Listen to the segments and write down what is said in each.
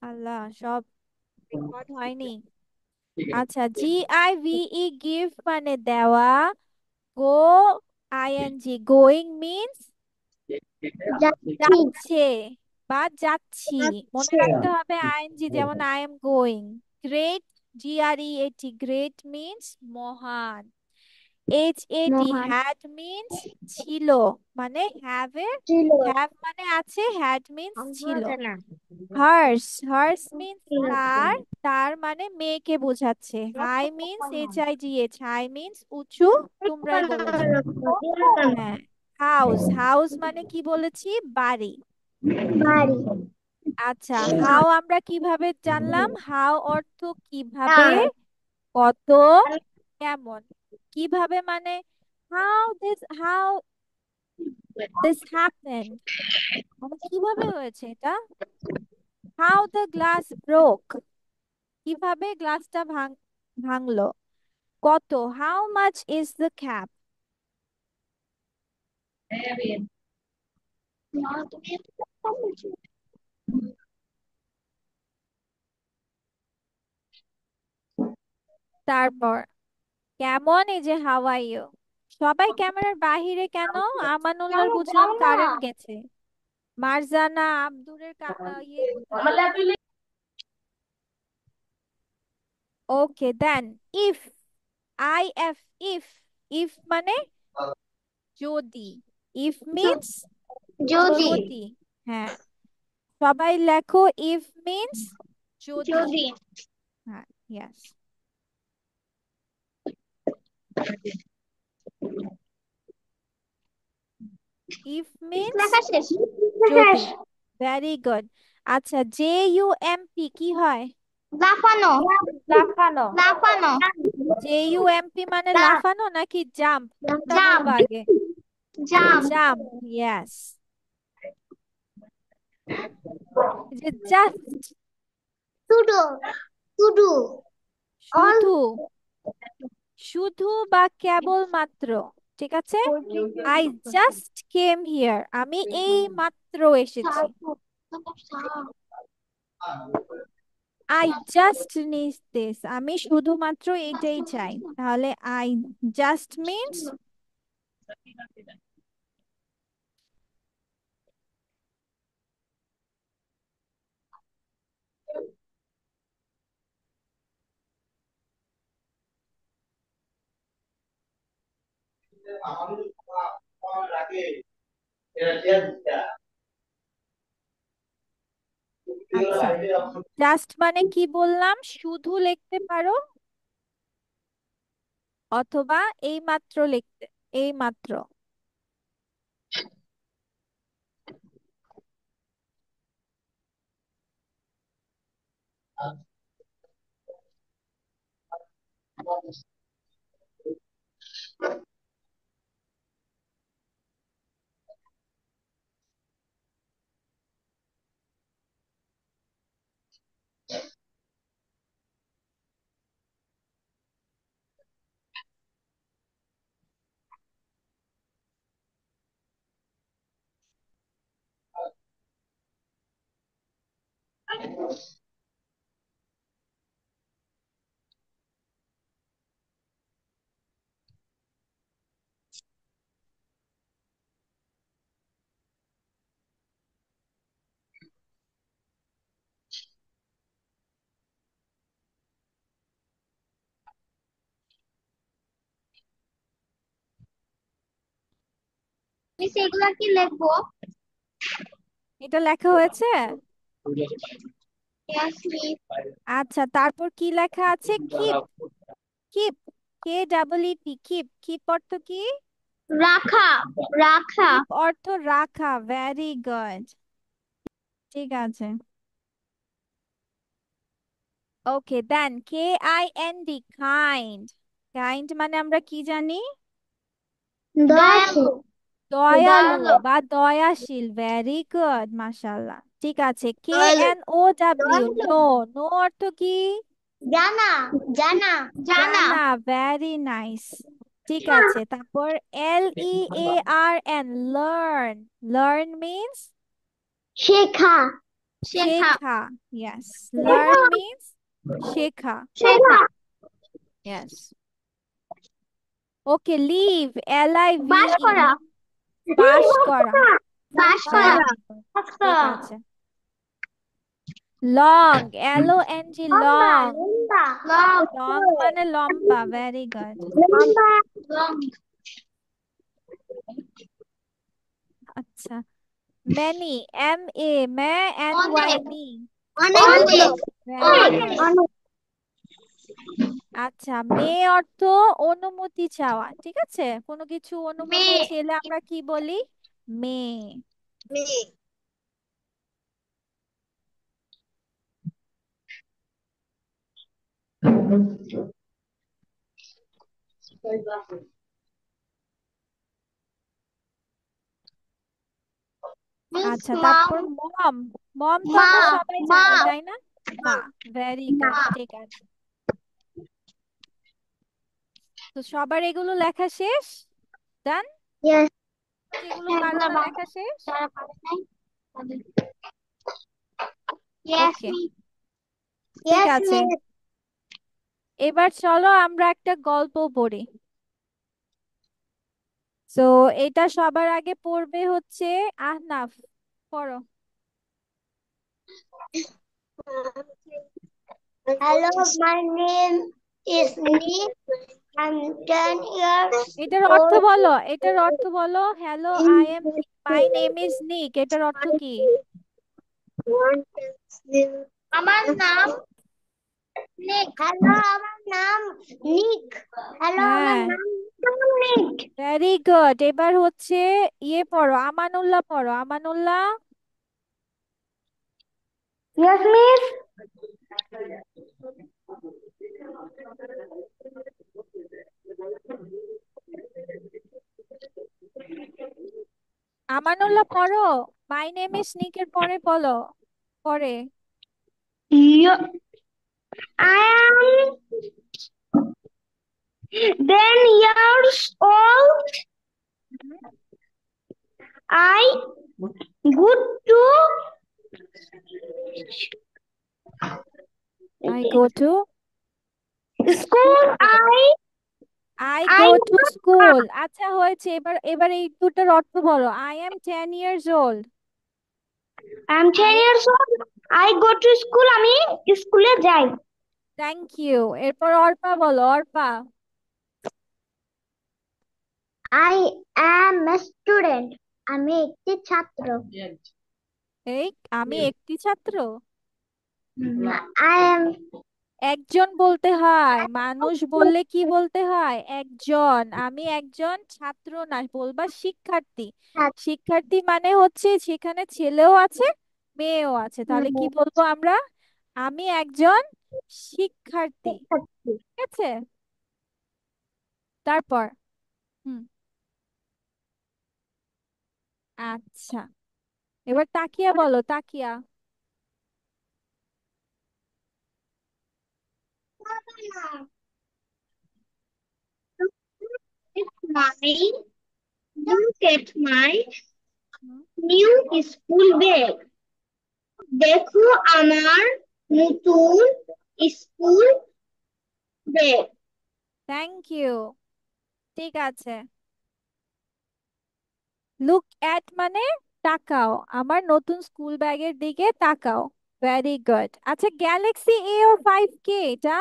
আল্লাহ, সব রেকর্ড হয়নি। আচ্ছা, GIVE গিভ মানে দেওয়া, গো ING গোয়িং মিন্স যাচ্ছি। যাচ্ছে বা যাচ্ছি। মনে যাচ্ছে। রাখতে হবে আইএনজি, যেমন I am going. Great, GREAT great means মহান। HAT মহান। হ্যাড মিন্স ছিল, মানে হ্যাভ এর ছিল। হ্যাভ মানে আছে, হ্যাড মিন্স ছিল। হবে না। হার্স, হার্স মিন্স তার, তার মানে মেয়েকে বোঝাচ্ছে। High means HIGH, high means উঁচু, তোমরাই বলেছো। হ্যাঁ। হাউস, হাউস মানে কি বলেছি, বাড়ি। বাড়ি। আচ্ছা, হাউ আমরা কিভাবে জানলাম? হাউ অর্থ কিভাবে, তার। কত, কেমন। কিভাবে মানে হাউ দিস হ্যাপেন্ড, মানে কিভাবে হয়েছে এটা। হাউ দ্য গ্লাস ব্রোক, কিভাবে গ্লাসটা ভাঙলো। কত, how much is the cap. না, তুমি এত কথা বলছো। তারপর কেমন, এই যে হাউ আর ইউ। সবাই ক্যামেরার বাহিরে কেন? আমানুল্লাহর বুঝলাম কারেন্ট গেছে। মারজানা, আব্দুরের ইয়ে কোথায়? ওকে দেন, ইফ, IF, ইফ, ইফ মানে যদি। ইফ মিন্স যদি। যদি। হ্যাঁ, সবাই লেখো, ইফ মিন্স যদি। যদি। হ্যাঁ, ইয়েস। ইফ মিন্স লেখা শেষ। যদি। Very good. আচ্ছা, JUMP কি হয়? লাফানো। লাফানো। লাফানো। JUMP মানে লাফানো নাকি জাম্প, কোনটা জাম্প। বলবা আগে? জাম্প। Jump, yes. যে জাস্ট, টুডো। টুডু। অল। শুধু, শুধু বা কেবলমাত্র। ঠিক আছে। আই জাস্ট কেম হিয়ার, আমি এই মাত্র এসেছি। আই জাস্ট নিড দিস, আমি শুধুমাত্র এইটাই চাই। তাহলে আই জাস্ট মিন্স, আচ্ছা, জাস্ট মানে কি বললাম, শুধু লিখতে পারো অথবা এই মাত্র লিখতে, এই মাত্র। মিস এগুলা কি লিখবো? এটা লেখা হয়েছে। Yes miss. আচ্ছা, তারপর কি লেখা আছে? Keep, keep, KEEP, keep, keep অর্থ কি? রাখা। রাখা। কিপ অর্থ রাখা, ভেরি গুড। ঠিক আছে। ওকে দেন, KIND কাইন্ড, কাইন্ড মানে আমরা কি জানি? দয়ালু। দয়ালু দয়ালু। বা দয়াশীল, ভেরি গুড, মাশাআল্লাহ। ঠিক আছে। দয়ালু। KNOW দয়ালু। নো, নো অর্থ কি? জানা। জানা। জানা। জানা, ভেরি নাইস। ঠিক আছে, তারপর LEARN লার্ন, লার্ন মিন্স শেখা। শেখা শেখা, yes. Learn means শেখা, শেখা yes. Okay, live, বাস L-I-V-E, করা বাস করা, বাস করা very good. ঠিক আছে। Long, L-O-N-G, লম্বা long, লম্বা long মানে লম্বা, very good. লম্বা আচ্ছা, many, M-A, মে and অনেক Y-me, অনেক অনেক, very অনেক good. আচ্ছা, মে অর্থ অনুমতি চাওয়া, ঠিক আছে, কোনো কিছু অনুমতি মেয়ে ছেলে আমরা কি বলি? মে। মেয়ে মিস আচ্ছা, মম তারপর মম, মম তো মা আমরা সবাই মা জানি তাই না? মা, ভেরি গুড, ঠিক আছে। তো সবার এগুলো লেখা শেষ, ডান, ইয়েস যেগুলো পারো একবার না বাবা লেখা শেষ। যারা পারে নাই ইয়েস ওকে, মিস ঠিক ইয়েস আছে, মিস এবার চলো আমরা একটা গল্প পড়ি। তো এটা সবার আগে পড়বে হচ্ছে আহনাফ, পড়ো। Hello, my name is Nick. I'm 10 years এটার অর্থ old. বলো, এটার অর্থ বলো, hello I am, my name is নিক, এটার অর্থ কি? আমার নাম নিক হ্যালো আমার নাম নিক হ্যালো আমার হ্যাঁ, নাম নিক ভেরি গুড। এবার হচ্ছে ইয়ে পড়ো, আমানুল্লাহ পড়ো, আমানুল্লাহ। ইয়েস মিস আমানুল্লাহ পড়ো, মাই নেম ইজ নিকের পরে বলো, পরে। I am 10 years old. I go to I go to school. I I go to school, আচ্ছা হয়েছে, এবার এবার এই দুটোর অর্থ বলো। I am 10 years old, am 10 I, years old. I go to school. আমি স্কুলে যাই। Thank you. এরপর অর্পা বলো, Arpa. I am a student. আমি একটি ছাত্র। এই, আমি একটি ছাত্র, I am একজন বলতে হয়, মানুষ বললে কি বলতে হয়? একজন। আমি একজন ছাত্র না, বলবা শিক্ষার্থী। শিক্ষার্থী মানে হচ্ছে সেখানে ছেলেও আছে মেয়েও আছে, তাহলে কি বলবো আমরা? আমি একজন শিক্ষার্থী, ছাত্রী। ঠিক আছে। তারপর হুম, আচ্ছা, এবার তাকিয়া বলো, তাকিয়া। Look at my hmm, new school bag. দেখো আমার নতুন স্কুল ব্যাগ। থ্যাংক ইউ, ঠিক আছে। লুক অ্যাট মানে তাকাও, আমার নতুন স্কুল ব্যাগের দিকে তাকাও, ভেরি গুড। আচ্ছা, গ্যালাক্সি A05 কে এটা?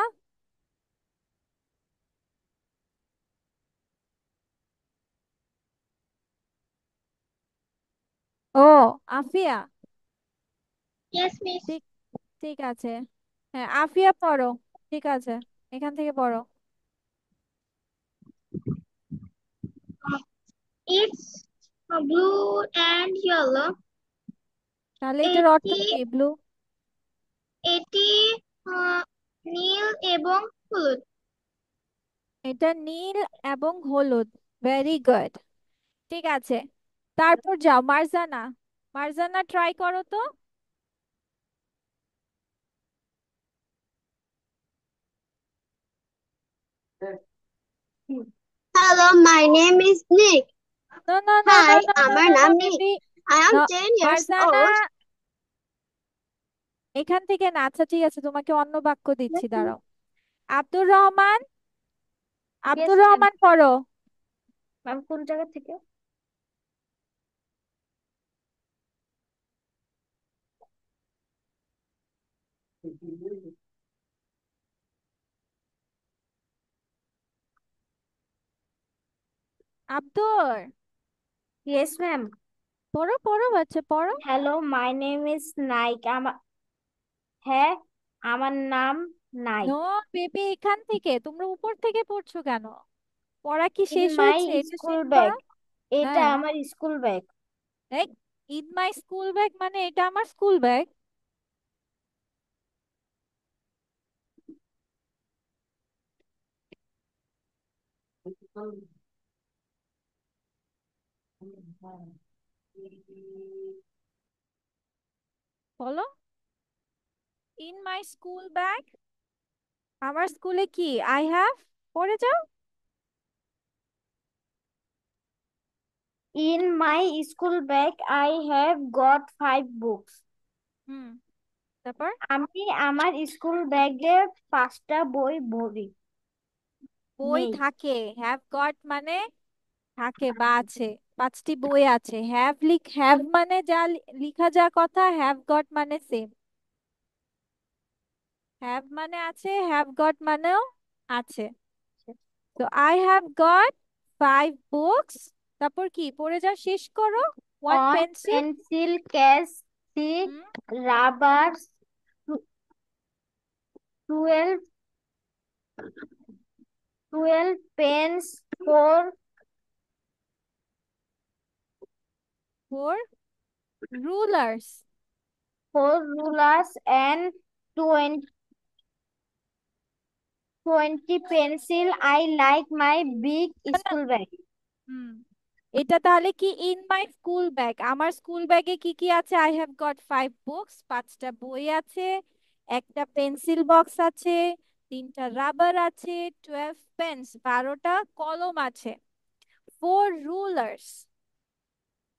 ও, আফিয়া, Yes, miss. ঠিক, ঠিক আছে। হ্যাঁ, আফিয়া পড়ো, ঠিক আছে, এখান থেকে পড়ো। It's blue and yellow. তাহলে এটার অর্থ এটি কি, ব্লু? এটি আহ, নীল এবং হলুদ। এটা নীল এবং হলুদ, ভেরি গুড, ঠিক আছে। তারপর যাও মার্জানা, মার্জানা ট্রাই করো তো। Hello, my name is Nick. No no no no Hi, no no আমার নো নো নাম Nick. Baby, I am no, 10 years Marjana, old. এখান থেকে না, আচ্ছা ঠিক আছে, তোমাকে অন্য বাক্য দিচ্ছি, দাঁড়াও। Abdur Rahman, yes Abdur ma'am. রহমান পড়ো। ম্যাম কোন জায়গা থেকে? Abdur, yes ma'am. পড়ো পড়ো বাচ্চা পড়ো। Hello, my name is Naik. হ্যাঁ, আমার নাম নাইক। নো বেবি, এখান থেকে তোমরা উপর থেকে পড়ছো কেন? পড়া কি ইন শেষ মাই হয়েছে? এটা স্কুল শেষ ব্যাগ। করো। এটা হ্যাঁ, আমার স্কুল ব্যাগ। এই ইন মাই স্কুল ব্যাগ মানে এটা আমার স্কুল ব্যাগ? বলো, ইন মাই স্কুল ব্যাগ, আমার স্কুলে কি আই হ্যাভ, পড়ে যাও। In my school bag I have got 5 books. হুম, তারপর আমি আমার স্কুল ব্যাগে 5টা বই ভরি। বই নেই। থাকে, হ্যাভ গট মানে থাকে বা আছে, 5টি বই আছে। হ্যাভ মানে যা লিখা যা কথা, হ্যাভ গট মানে সেম। হ্যাভ মানে আছে, হ্যাভ গট মানেও আছে। তো আই হ্যাভ গট 5 বুকস, তারপর কি পড়ে যাও, শেষ করো। One on pencil. Pencil case, see hmm, rubber, 12 pens, four four rulers. rulers and 20 pencil. I like my big school bag. হুম, এটা তাহলে কি ইন মাই স্কুল ব্যাগ, আমার স্কুল ব্যাগে কি কি আছে? আই হ্যাভ গট 5 বুকস, 5টা বই আছে, একটা পেন্সিল বক্স আছে, 3টা রাবার আছে, 12 পেন্স 12টা কলম আছে, 4 রুলার্স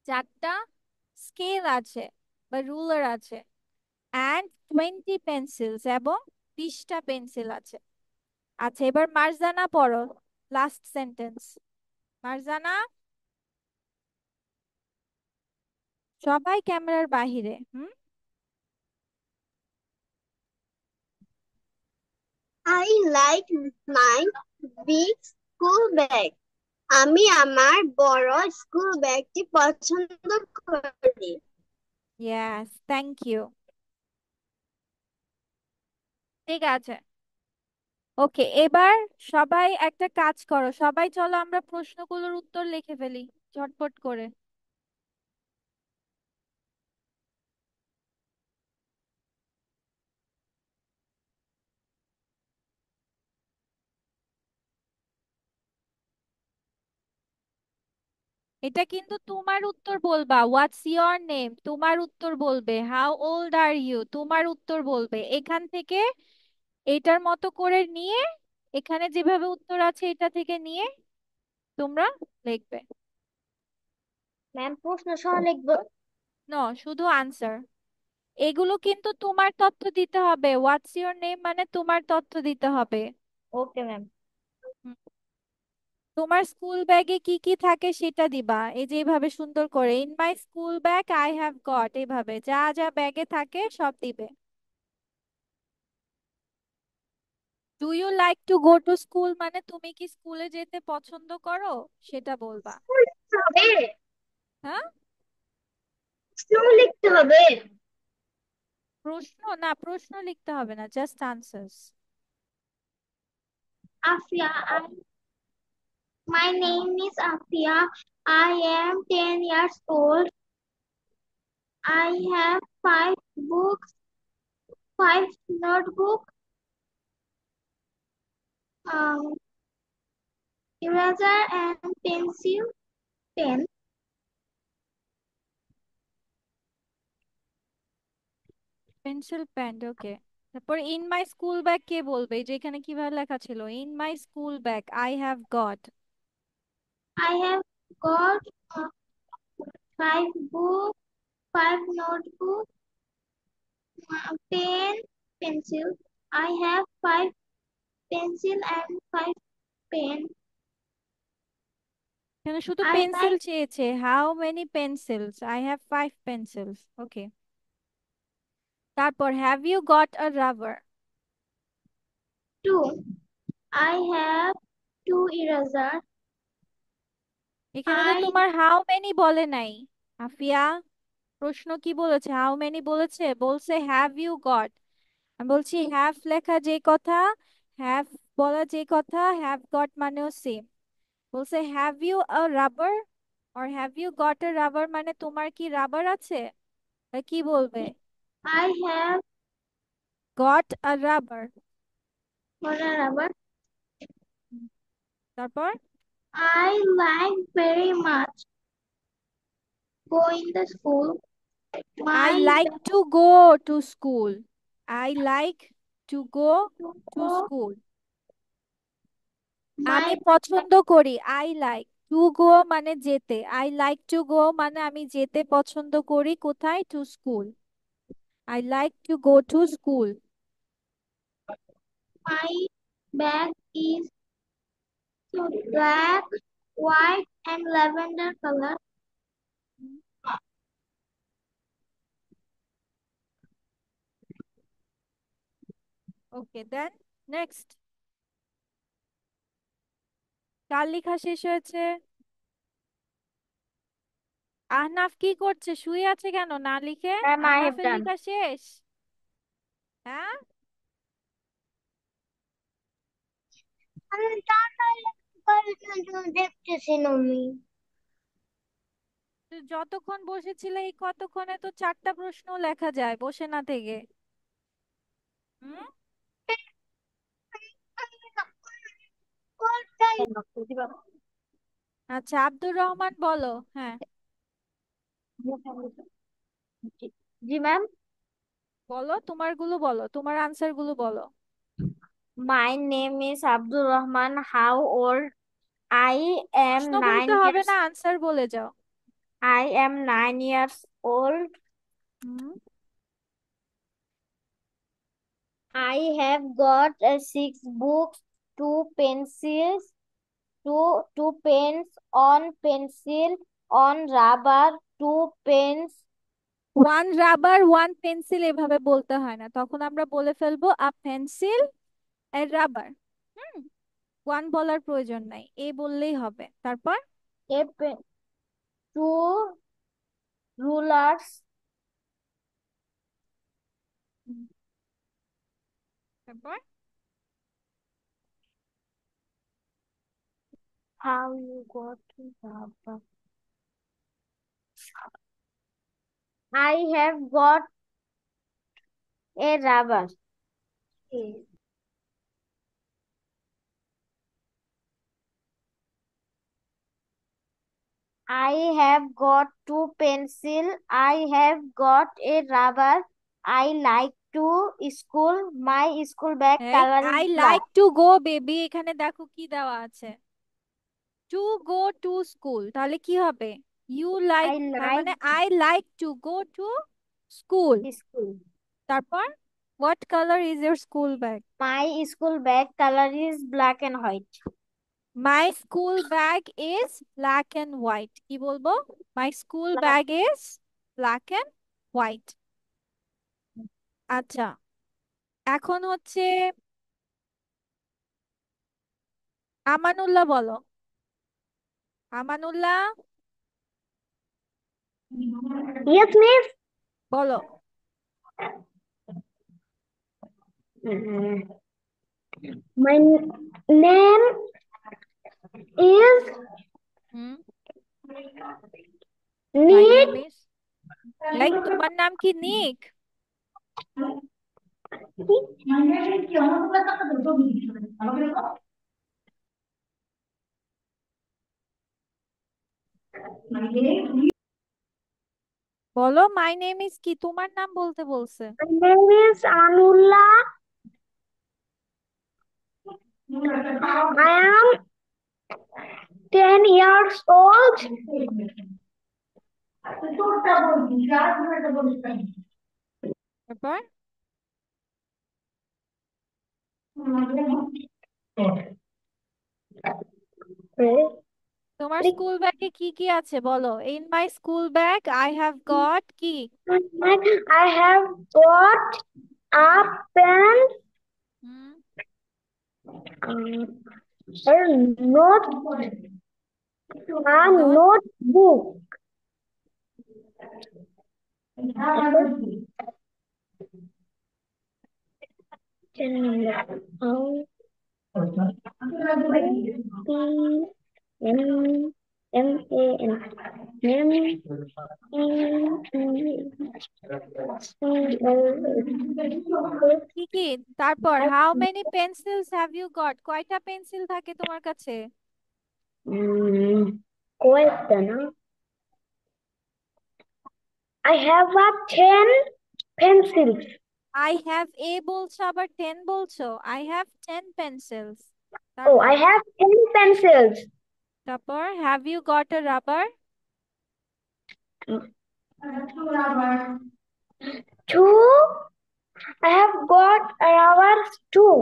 4টা স্কেল আছে বা রুলার আছে, অ্যান্ড 20 পেন্সিলস এবং 20টা পেন্সিল আছে। আচ্ছা, এবার মার্জানা পড়ো, লাস্ট সেন্টেন্স। মার্জানা, সবাই ক্যামেরার বাহিরে। হুম, I like my big school bag. আমি আমার বড় স্কুল ব্যাগটি পছন্দ করি। Yes, thank you. ঠিক আছে, ওকে, এবার সবাই একটা কাজ করো, সবাই চলো আমরা প্রশ্নগুলোর উত্তর লিখে ফেলি ঝটপট করে। এটা কিন্তু তোমার উত্তর বলবা, হোয়াটস ইয়োর নেম তোমার উত্তর বলবে, হাউ ওল্ড আর ইউ তোমার উত্তর বলবে, এখান থেকে এটার মতো করে নিয়ে, এখানে যেভাবে উত্তর আছে এটা থেকে নিয়ে তোমরা লিখবে। ম্যাম প্রশ্ন সহ লিখবো? ন, শুধু আনসার। এগুলো কিন্তু তোমার তথ্য দিতে হবে, হোয়াটস ইওর নেম মানে তোমার তথ্য দিতে হবে। Okay ma'am. হুম, তোমার স্কুল ব্যাগে কি কি থাকে সেটা দিবা, এই যে এইভাবে সুন্দর করে, in my school bag I have got, এইভাবে যা যা ব্যাগে থাকে সব দিবে। Do you like to go to school মানে তুমি কি স্কুলে যেতে পছন্দ করো, সেটা বলবা। লিখতে হবে? হ্যাঁ, প্রশ্ন লিখতে হবে? প্রশ্ন না, প্রশ্ন লিখতে হবে না, just answers. Afia, my name is Afia. I am 10 years old. I have 5 books, 5 notebooks, um, eraser and pencil, pen. Pencil pen, okay. তারপর ইন মাই স্কুল ব্যাগ কে বলবে, এই যে এখানে কিভাবে লেখা ছিল, in my school bag I have got. I have got 5 books, 5 notebooks, Pen, pencil. I have five pencil and five pen. কেন শুধু I পেন্সিল like চেয়েছে, how many pencils? I have 5 pencils. Okay, তারপর have you got a rubber? two. I have two eraser. এখানে তো I তোমার how many বলে নাই। আফিয়া, প্রশ্ন কি বলেছে? হাউ মেনি বলেছে? বলছে হ্যাভ ইউ গট। আমি বলছি হ্যাভ লেখা যে কথা, হ্যাভ বলা যে কথা, হ্যাভ গট মানেও সেম। বলছে হ্যাভ ইউ আ রাবার আর have you got a rubber, মানে তোমার কি রাবার আছে? তা কি বলবে? I have goat a rubber. one rubber. তারপর I like very much go in the school. I My like bag to go to school. I like to go to to go. School. আমি My bag পছন্দ করি, I like to গো মানে যেতে, I like to গো মানে আমি যেতে পছন্দ করি কোথায়? To school. I like to go to school. my bag is black, white, and lavender color. Okay, then next. কার লেখা শেষ হয়েছে? আহনাফ কি করছে? শুয়ে আছে কেন না লিখে? Ma'am, I have আহনাফের done. লেখা শেষ? হ্যাঁ, আমি টাটা দেখতেছি আমি। তো যতক্ষণ বসেছিলে এই কতক্ষণে তো 4টা প্রশ্ন লেখা যায় বসে না থেকে। হুম, আচ্ছা, আব্দুর রহমান বলো। হ্যাঁ, জি ম্যাম। বলো তোমারগুলো, বলো তোমার আনসার গুলো বলো। My name is Abdul Rahman. How old? I প্রশ্ন am বলতে nine হবে না, years. আনসার বলে যাও। I am 9 years old. Hmm, I have got six books, two pencils, two pens on pencil, on rubber, two pens. One rubber one pencil এভাবে বলতে হয় না, তখন আমরা বলে ফেলবো a pencil A rubber. Hmm, one বলার প্রয়োজন নাই, এ বললেই হবে। তারপর Two rulers. হুম, তারপর How you got rubber? I have got a rubber. I have got two pencil. I have got a rubber. I like to school. My school bag color is I black. Like to go baby, এখানে দেখো কি দেওয়া আছে, two go to school, তাহলে কি হবে? You like, I তার like মানে I like to go to school. school. তারপর what colour is your school bag? My school bag color is black and white. My school bag is black and white. কি বলবো? My school Black. Bag is black and white. আচ্ছা, এখন হচ্ছে আমানুল্লাহ বলো। Amanullah Yes, miss. বলো। My name is hmm, my Neat. Name is, এই তোমার নাম কি নিক? বলো মাই নেম ইজ কি, তোমার নাম বলতে বলছে। My name is Anullah. I am 10 years old. তারপর তোমার স্কুল ব্যাগে কি কি আছে বলো? In my school bag I have got কি? I have got hmm a pen, hmm a note, a note. notebook. কি কি? তারপর how many pencils have you got? কয়টা পেন্সিল থাকে তোমার কাছে? Question. I have a 10 pencils. I have a বলছো আবার 10 বলছো? I have 10 pencils. Oh, তারপর? I have 10 pencils. তারপর have you got a rubber? Two. I have got hours too.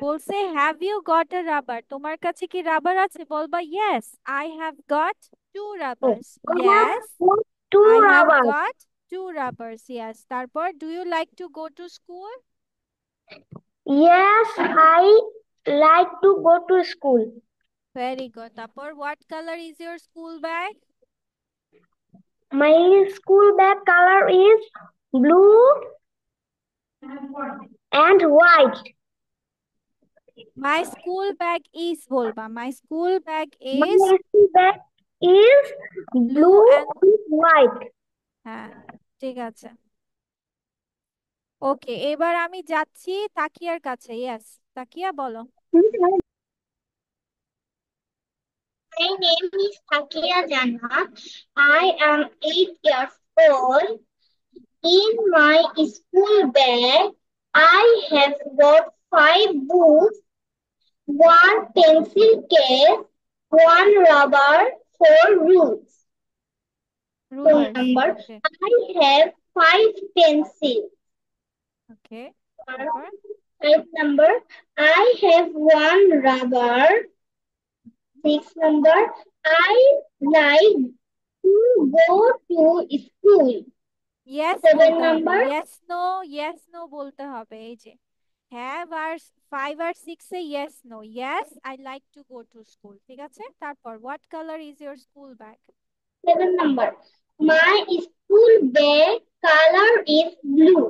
বলছে have you got a rubber, তোমার কাছে কি রাবার আছে? বলবা yes I have got two Oh, rubbers. I have yes got two I have hours. Got two rubbers. Yes. তারপর do you like to go to school? Yes, I like to go to school. Very good. তারপর what colour is your school bag? My school bag color is blue and white. My school bag is বলবা, মাই school bag My is school bag is blue blue and, and white. হ্যাঁ ঠিক আছে। ওকে, এবার আমি যাচ্ছি তাকিয়ার কাছে। Yes, তাকিয়া বলো। My name is Takia Jana. I am 8 years old. In my school bag, I have got 5 books, one pencil case, one rubber, 4 rules. Phone rulers. number. Okay I have 5 pencils. ওকে। তারপর? 5 number. I have one rubber. 6 number. I like to go to school. Yes Seven বলতে হবে, number. Yes no, yes no বলতে হবে। এই যে have আর 5 আর 6 এ yes no. Yes I like to go to school, ঠিক আছে। তারপর what colour is your school bag? 7 number. My school bag color is blue.